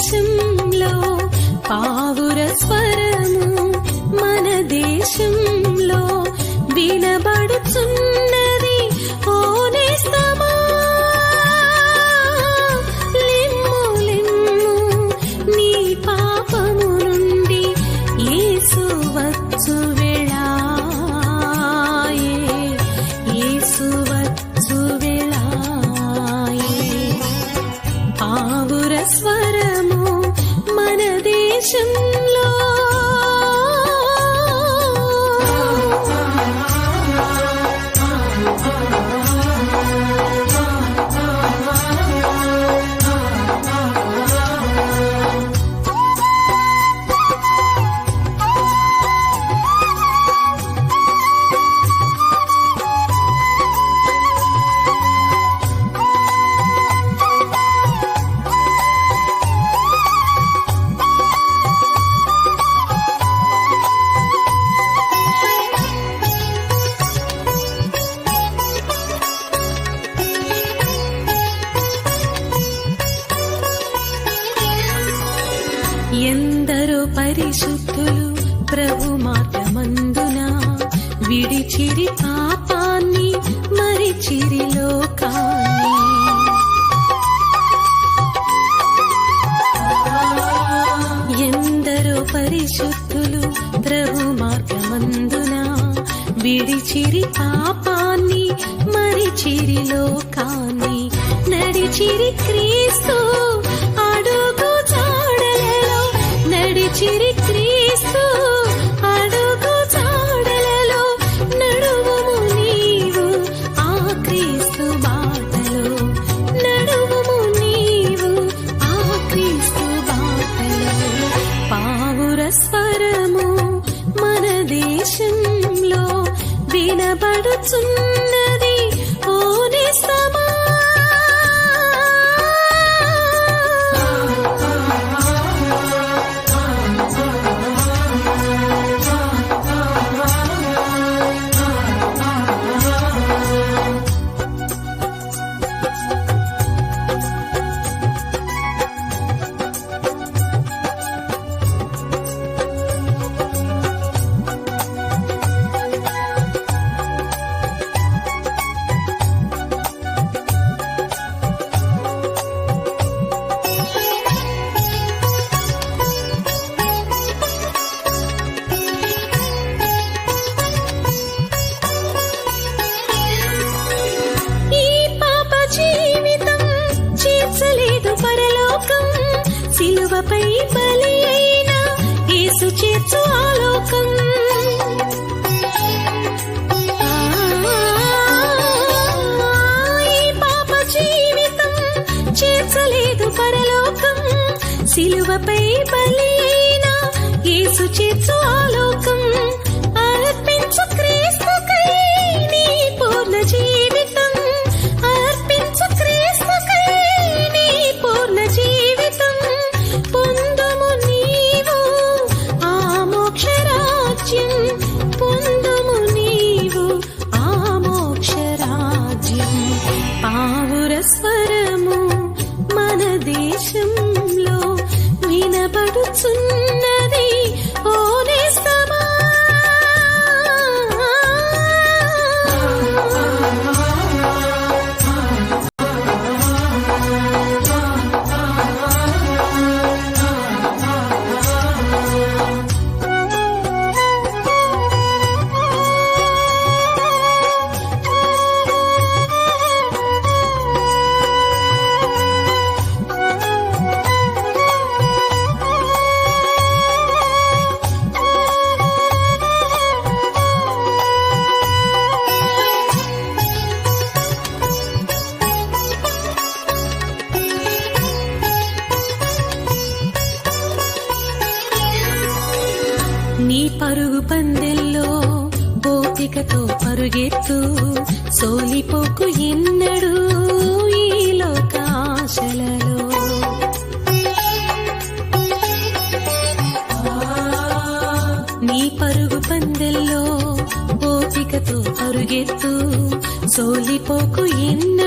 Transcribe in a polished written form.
దేశంలో పావుర స్వరము మన దేశంలో వినబడుచున్నది. ఓ నేస్తమా లిమ్ము లిమ్ము నీ పాపము నుండి యేసు వచ్చు వేళాయే, యేసు వచ్చు వేళాయే. పావుర స్వరము మన దేశంలో ఎందరో పరిశుద్ధులు ప్రభు మార్గమందున విడిచిరి పాపాన్ని మరిచిరి లోకాన్ని. ఎందరో పరిశుద్ధులు ప్రభు మార్గమందున విడిచిరి పాపాన్ని మరిచిరి లోకాన్ని. నడిచిరి క్రీస్తు అడుగు జాడలలో, నడిచిరి క్రీస్తు అడుగు జాడలలో. నడువుము నీవు ఆ క్రీస్తు బాటలో, నడువుము నీవు ఆ క్రీస్తు బాటలో. పావుర స్వరము మన దేశంలో వినబడుచున్నది. ఓ నేస్తమా సిలువపై బలి అయిన యేసు చేర్చు ఆలోకం. ఈ పాప జీవితం చేర్చలేదు పరలోకం. సిలువపై బలి అయిన యేసు చేర్చు ఆలోకం. అర్పించు క్రీస్తుకై నీ పూర్ణ జీవితం, అర్పించు క్రీస్తుకై నీ పూర్ణ జీవితం. పొందుము నీవు ఆ మోక్ష రాజ్యం, పొందుము నీవు ఆ మోక్ష రాజ్యం. పావుర స్వరము మన దేశంలో వినబడుచున్నది. ఓ నేస్తమా నీ పరుగు పందెల్లో ఓపికతో పరుగెత్తు, సోలిపోకు ఎన్నడూ ఈ లోకాశలలో. నీ పరుగు పందెల్లో ఓపికతో పరుగెత్తు, సోలిపోకు ఎన్నడూ